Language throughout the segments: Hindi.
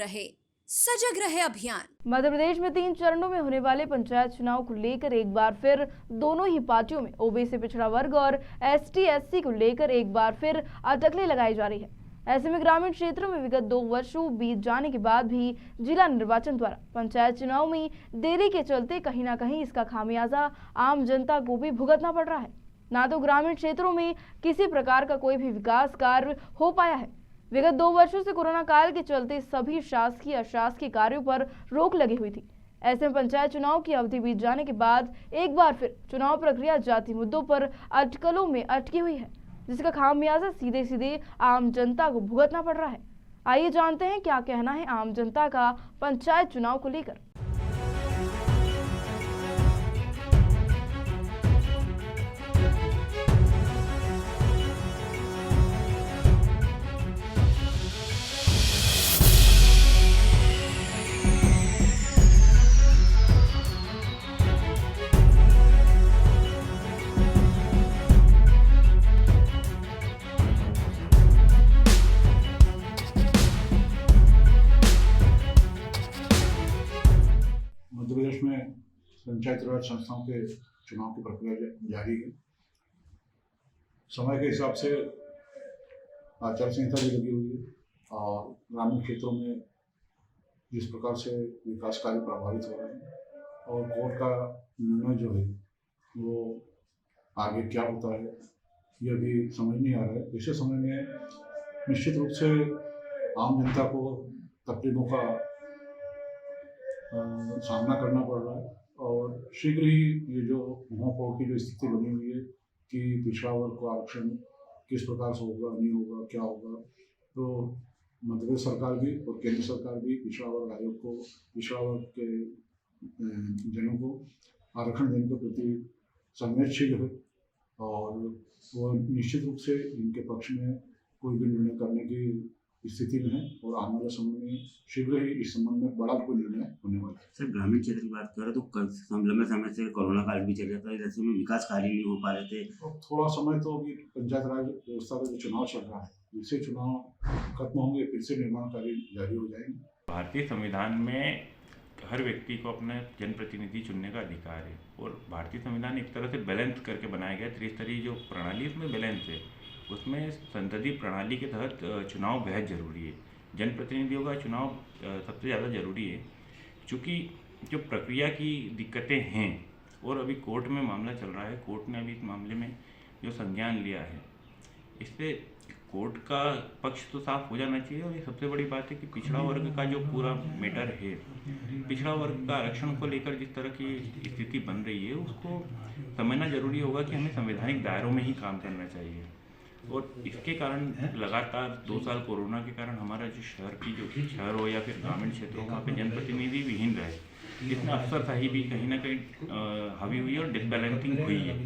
रहे, सजग रहे अभियान। मध्य प्रदेश में 3 चरणों में होने वाले पंचायत चुनाव को लेकर एक बार फिर दोनों ही पार्टियों में ओबीसी पिछड़ा वर्ग और ST/SC को लेकर एक बार फिर अटकलें लगाई जा रही है। ऐसे में ग्रामीण क्षेत्रों में विगत 2 वर्षों बीत जाने के बाद भी जिला निर्वाचन द्वारा पंचायत चुनाव में देरी के चलते कहीं ना कहीं इसका खामियाजा आम जनता को भी भुगतना पड़ रहा है। ना तो ग्रामीण क्षेत्रों में किसी प्रकार का कोई भी विकास कार्य हो पाया है। विगत 2 वर्षों से कोरोना काल के चलते सभी शासकीय अशासकीय कार्यों पर रोक लगी हुई थी। ऐसे में पंचायत चुनाव की अवधि बीत जाने के बाद एक बार फिर चुनाव प्रक्रिया जाति मुद्दों पर अटकलों में अटकी हुई है, जिसका खामियाजा सीधे सीधे आम जनता को भुगतना पड़ रहा है। आइए जानते हैं क्या कहना है आम जनता का पंचायत चुनाव को लेकर। मध्य प्रदेश में पंचायत राज संस्थाओं के चुनाव की प्रक्रिया जारी है। समय के हिसाब से आचार संहिता भी लगी हुई है और ग्रामीण क्षेत्रों में जिस प्रकार से विकास कार्य प्रभावित हो रहे हैं और कोर्ट का निर्णय जो है वो आगे क्या होता है ये भी समझ नहीं आ रहा है। ऐसे समय में निश्चित रूप से आम जनता को तकलीफों का सामना करना पड़ रहा है और शीघ्र ही ये जो मोहफोड़ की जो स्थिति बनी हुई है कि पिछड़ा वर्ग को आरक्षण किस प्रकार से होगा, नहीं होगा, क्या होगा, तो मध्य प्रदेश सरकार भी और केंद्र सरकार भी पिछड़ा वर्ग आयोग को, पिछड़ा वर्ग के जनों को आरक्षण देने के प्रति संवेदनशील है और वो निश्चित रूप से इनके पक्ष में कोई भी निर्णय करने की स्थिति में है और आने वाले समय में शीघ्र ही इस संबंध में बड़ा कोई निर्णय होने वाला है। सर, ग्रामीण क्षेत्र की बात करें तो लंबे समय से कोरोना काल भी चल रहा था, जैसे में विकास कार्य नहीं हो पा रहे थे। तो थोड़ा समय तो अभी पंचायत राज व्यवस्था का जो चुनाव चल रहा है, जिससे चुनाव खत्म होंगे फिर से निर्माण कार्य जारी हो जाएंगे। भारतीय संविधान में हर व्यक्ति को अपना जनप्रतिनिधि चुनने का अधिकार है और भारतीय संविधान एक तरह से बैलेंस करके बनाया गया। त्रिस्तरीय जो प्रणाली उसमें बैलेंस है, उसमें संसदीय प्रणाली के तहत चुनाव बेहद ज़रूरी है। जनप्रतिनिधियों का चुनाव सबसे ज़्यादा ज़रूरी है, क्योंकि जो प्रक्रिया की दिक्कतें हैं और अभी कोर्ट में मामला चल रहा है। कोर्ट ने अभी इस मामले में जो संज्ञान लिया है, इससे कोर्ट का पक्ष तो साफ हो जाना चाहिए। और ये सबसे बड़ी बात है कि पिछड़ा वर्ग का जो पूरा मैटर है, पिछड़ा वर्ग का आरक्षण को लेकर जिस तरह की स्थिति बन रही है, उसको समझना जरूरी होगा कि हमें संवैधानिक दायरों में ही काम करना चाहिए। और इसके कारण लगातार 2 साल कोरोना के कारण हमारा जो शहर हो या फिर ग्रामीण क्षेत्रों का जनप्रतिनिधि विहीन रहे, जिसमें अफसरशाही भी कहीं ना कहीं हावी हुई और डिसबैलेंसिंग हुई है।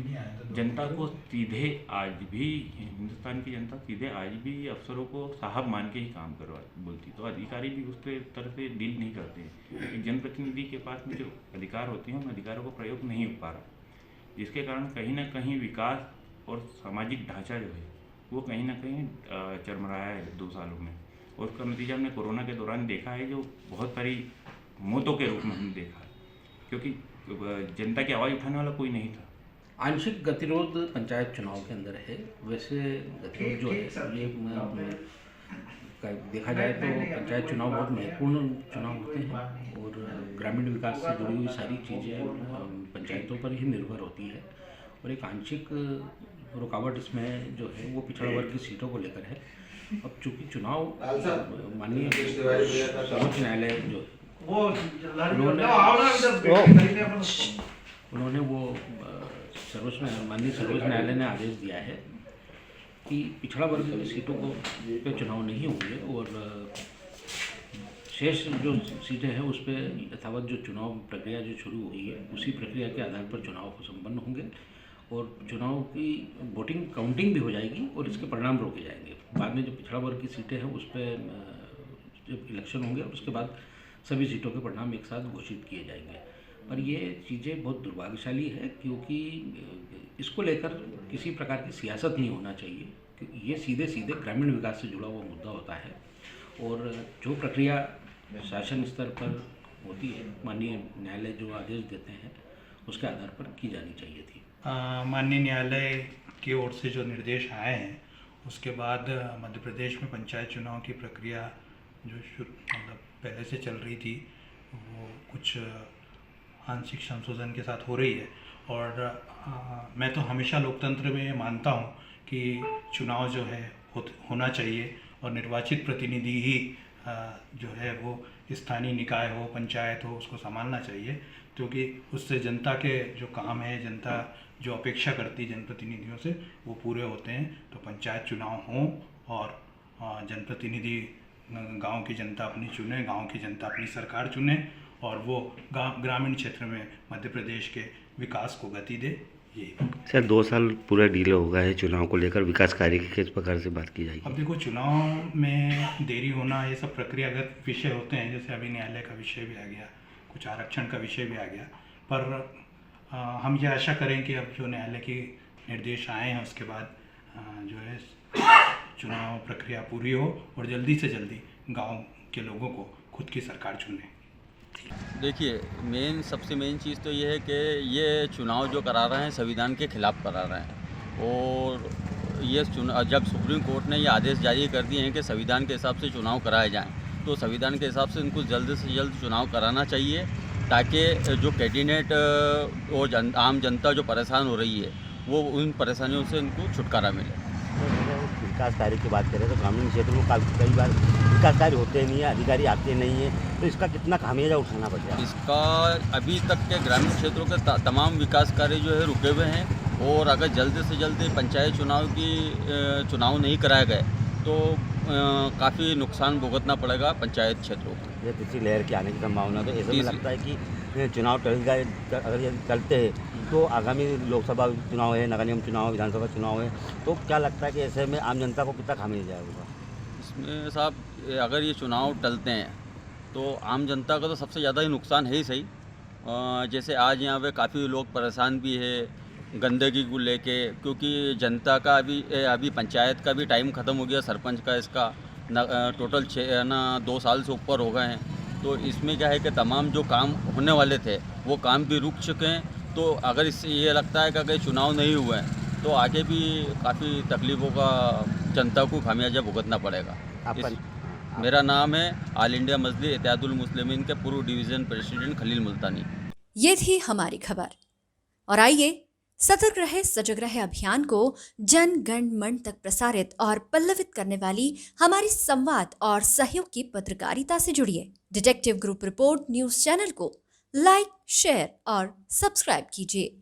जनता को सीधे आज भी, हिंदुस्तान की जनता सीधे आज भी अफसरों को साहब मान के ही काम करवा बोलती, तो अधिकारी भी उस तरह से डील नहीं करते हैं। एक जनप्रतिनिधि के पास में जो अधिकार होते हैं उन अधिकारों को प्रयोग नहीं हो पा रहा, जिसके कारण कहीं ना कहीं विकास और सामाजिक ढांचा जो है वो कहीं ना कहीं चरमराया है 2 सालों में। और उसका नतीजा हमने कोरोना के दौरान देखा है, जो बहुत सारी मौतों के रूप में हमने देखा है, क्योंकि जनता की आवाज़ उठाने वाला कोई नहीं था। आंशिक गतिरोध पंचायत चुनाव के अंदर है। वैसे गतिरोध जो है ये देखा जाए तो पंचायत चुनाव बहुत महत्वपूर्ण चुनाव होते हैं और ग्रामीण विकास से जुड़ी हुई सारी चीज़ें पंचायतों पर ही निर्भर होती है। और एक आंशिक रुकावट इसमें जो है वो पिछड़ा वर्ग की सीटों को लेकर है। अब चूँकि चुनाव माननीय सर्वोच्च न्यायालय जो उन्होंने वो माननीय सर्वोच्च न्यायालय ने आदेश दिया है कि पिछड़ा वर्ग की सीटों को पे चुनाव नहीं होंगे और शेष जो सीटें हैं उस पर यथावत जो चुनाव प्रक्रिया जो शुरू हुई है उसी प्रक्रिया के आधार पर चुनाव को संपन्न होंगे और चुनाव की वोटिंग काउंटिंग भी हो जाएगी और इसके परिणाम रोके जाएंगे। बाद में जो पिछड़ा वर्ग की सीटें हैं उस पर जब इलेक्शन होंगे और उसके बाद सभी सीटों के परिणाम एक साथ घोषित किए जाएंगे। पर ये चीज़ें बहुत दुर्भाग्यशाली है क्योंकि इसको लेकर किसी प्रकार की सियासत नहीं होना चाहिए। ये सीधे सीधे ग्रामीण विकास से जुड़ा हुआ मुद्दा होता है और जो प्रक्रिया शासन स्तर पर होती है, माननीय न्यायालय जो आदेश देते हैं उसके आधार पर की जानी चाहिए थी। माननीय न्यायालय की ओर से जो निर्देश आए हैं उसके बाद मध्य प्रदेश में पंचायत चुनाव की प्रक्रिया जो मतलब पहले से चल रही थी वो कुछ आंशिक संशोधन के साथ हो रही है। और मैं तो हमेशा लोकतंत्र में मानता हूँ कि चुनाव जो है होना चाहिए और निर्वाचित प्रतिनिधि ही जो है वो स्थानीय निकाय हो, पंचायत हो, उसको संभालना चाहिए, क्योंकि उससे जनता के जो काम है, जनता जो अपेक्षा करती है जनप्रतिनिधियों से, वो पूरे होते हैं। तो पंचायत चुनाव हों और जनप्रतिनिधि गांव की जनता अपनी चुने, गांव की जनता अपनी सरकार चुने और वो ग्रामीण क्षेत्र में मध्य प्रदेश के विकास को गति दे। ये सर 2 साल पूरा डिले हो गया है चुनाव को लेकर, विकास कार्य की किस प्रकार से बात की जाएगी? अब देखो, चुनाव में देरी होना ये सब प्रक्रियागत विषय होते हैं, जैसे अभी न्यायालय का विषय भी आ गया, कुछ आरक्षण का विषय भी आ गया, पर हम ये आशा करें कि अब जो न्यायालय के निर्देश आए हैं उसके बाद जो है चुनाव प्रक्रिया पूरी हो और जल्दी से जल्दी गांव के लोगों को खुद की सरकार चुने। देखिए, सबसे मेन चीज़ तो ये है कि ये चुनाव जो करा रहे हैं संविधान के खिलाफ करा रहे हैं। और ये जब सुप्रीम कोर्ट ने ये आदेश जारी कर दिए हैं कि संविधान के हिसाब से चुनाव कराए जाएं, तो संविधान के हिसाब से इनको जल्द से जल्द चुनाव कराना चाहिए, ताकि जो कैंडिडेट और आम जनता जो परेशान हो रही है वो उन परेशानियों से इनको छुटकारा मिले। विकास कार्य की बात करें तो ग्रामीण क्षेत्र में कई बार विकास कार्य होते नहीं है, अधिकारी आते नहीं है, तो इसका कितना खामियाजा उठाना पड़ रहा है? इसका अभी तक के ग्रामीण क्षेत्रों के तमाम विकास कार्य जो है रुके हुए हैं, और अगर जल्द से जल्द पंचायत चुनाव नहीं कराए गए तो काफ़ी नुकसान भुगतना पड़ेगा पंचायत क्षेत्रों को। ये तीसरी लहर के आने की संभावना, तो ऐसा लगता है कि चुनाव टल गए, अगर ये टलते हैं तो आगामी लोकसभा चुनाव है, नगर निगम चुनाव, विधानसभा चुनाव है, तो क्या लगता है कि ऐसे में आम जनता को कितना खामियाजा होगा? इसमें साहब, अगर ये चुनाव टलते हैं तो आम जनता का तो सबसे ज़्यादा ही नुकसान है ही सही। जैसे आज यहाँ पे काफ़ी लोग परेशान भी है गंदगी को लेके, क्योंकि जनता का अभी पंचायत का भी टाइम ख़त्म हो गया, सरपंच का इसका टोटल 2 साल से ऊपर हो गए हैं। तो इसमें क्या है कि तमाम जो काम होने वाले थे वो काम भी रुक चुके हैं। तो अगर इससे ये लगता है कि अगर चुनाव नहीं हुए हैं तो आगे भी काफ़ी तकलीफ़ों का जनता को खामियाजा भुगतना पड़ेगा। मेरा नाम है ऑल इंडिया मजलिस इत्तेहादुल मुस्लिमीन के पूर्व डिवीज़न प्रेसिडेंट खलील मुल्तानी। ये थी हमारी खबर। और आइए सतर्क रहे सजग रहे अभियान को जन गण मन तक प्रसारित और पल्लवित करने वाली हमारी संवाद और सहयोग की पत्रकारिता से जुड़िए। Detective group report news channel को लाइक, शेयर और सब्सक्राइब कीजिए।